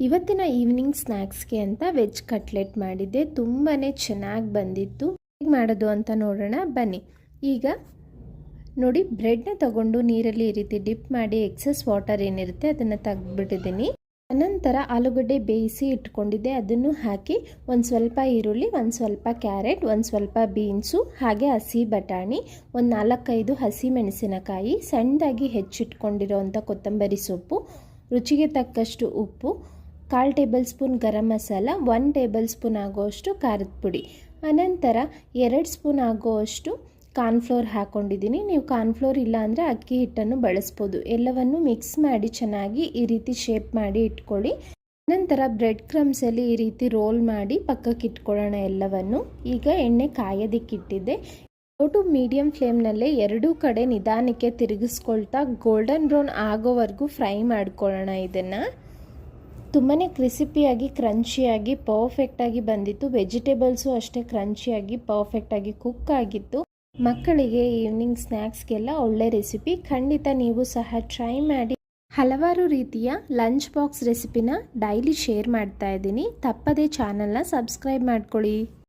ಇವತ್ತಿನ ಈವ್ನಿಂಗ್ ಸ್ನ್ಯಾಕ್ಸ್ಗೆ ಅಂತ veg cutlet ಮಾಡಿದ್ದೆ. ತುಂಬಾ ಚೆನ್ನಾಗಿ ಬಂದಿತ್ತು. ಹೇಗೆ ಮಾಡೋದು ಅಂತ ನೋಡೋಣ ಬನ್ನಿ. ಈಗ ನೋಡಿ, ಬ್ರೆಡ್ನ ತಗೊಂಡು ನೀರಲ್ಲಿ ಈ ರೀತಿ ಡಿಪ್ ಮಾಡಿ ಎಕ್ಸಸ್ ವಾಟರ್ ಏನಿರುತ್ತೆ ಅದನ್ನು ತೆಗೆದುಬಿಟ್ಟಿದ್ದೀನಿ. ಅನಂತರ ಆಲೂಗಡ್ಡೆ ಬೇಯಿಸಿ ಇಟ್ಕೊಂಡಿದ್ದೆ, ಅದನ್ನು ಹಾಕಿ ಒಂದು ಸ್ವಲ್ಪ ಈರುಳ್ಳಿ, ಒಂದು ಸ್ವಲ್ಪ ಕ್ಯಾರೆಟ್, ಒಂದು ಸ್ವಲ್ಪ ಬೀನ್ಸು, ಹಾಗೆ ಹಸಿ ಬಟಾಣಿ, ಒಂದು 4-5 ಹಸಿ ಮೆಣಸಿನಕಾಯಿ, ಸಣ್ಣದಾಗಿ ಹೆಚ್ಚಿಟ್ಕೊಂಡಿರೋವಂಥ ಕೊತ್ತಂಬರಿ ಸೊಪ್ಪು, ರುಚಿಗೆ ತಕ್ಕಷ್ಟು ಉಪ್ಪು, 1/4 table spoon garam masala, 1 table spoon ಆಗೋಷ್ಟು ಖಾರದ ಪುಡಿ, ಅನಂತರ 2 ಸ್ಪೂನ್ ಆಗೋಷ್ಟು ಕಾರ್ನ್ಫ್ಲೋರ್ ಹಾಕ್ಕೊಂಡಿದ್ದೀನಿ. ನೀವು ಕಾರ್ನ್ಫ್ಲೋರ್ ಇಲ್ಲ ಅಂದರೆ ಅಕ್ಕಿ ಹಿಟ್ಟನ್ನು ಬಳಸ್ಬೋದು. ಎಲ್ಲವನ್ನು ಮಿಕ್ಸ್ ಮಾಡಿ ಚೆನ್ನಾಗಿ ಈ ರೀತಿ ಶೇಪ್ ಮಾಡಿ ಇಟ್ಕೊಳ್ಳಿ. ನಂತರ ಬ್ರೆಡ್ ಕ್ರಮ್ಸಲ್ಲಿ ಈ ರೀತಿ ರೋಲ್ ಮಾಡಿ ಪಕ್ಕಕ್ಕೆ ಇಟ್ಕೊಳ್ಳೋಣ ಎಲ್ಲವನ್ನು. ಈಗ ಎಣ್ಣೆ ಕಾಯೋದಕ್ಕಿಟ್ಟಿದ್ದೆ. ಲೋ ಟು ಮೀಡಿಯಂ ಫ್ಲೇಮ್ನಲ್ಲೇ ಎರಡೂ ಕಡೆ ನಿಧಾನಕ್ಕೆ ತಿರುಗಿಸ್ಕೊಳ್ತಾ ಗೋಲ್ಡನ್ ಬ್ರೌನ್ ಆಗೋವರೆಗೂ ಫ್ರೈ ಮಾಡ್ಕೊಳ್ಳೋಣ. ಇದನ್ನು ತುಂಬಾ ಕ್ರಿಸಿಪಿಯಾಗಿ ಕ್ರಂಚಿಯಾಗಿ ಪರ್ಫೆಕ್ಟಾಗಿ ಬಂದಿತ್ತು. ವೆಜಿಟೇಬಲ್ಸು ಅಷ್ಟೇ ಕ್ರಂಚಿಯಾಗಿ ಪರ್ಫೆಕ್ಟಾಗಿ ಕುಕ್ ಆಗಿತ್ತು. ಮಕ್ಕಳಿಗೆ ಈವ್ನಿಂಗ್ ಸ್ನ್ಯಾಕ್ಸ್ಗೆಲ್ಲ ಒಳ್ಳೆ ರೆಸಿಪಿ. ಖಂಡಿತ ನೀವು ಸಹ ಟ್ರೈ ಮಾಡಿ. ಹಲವಾರು ರೀತಿಯ ಲಂಚ್ ಬಾಕ್ಸ್ ರೆಸಿಪಿನ ಡೈಲಿ ಶೇರ್ ಮಾಡ್ತಾ ಇದ್ದೀನಿ. ತಪ್ಪದೇ ಚಾನಲ್ನ ಸಬ್ಸ್ಕ್ರೈಬ್ ಮಾಡ್ಕೊಳ್ಳಿ.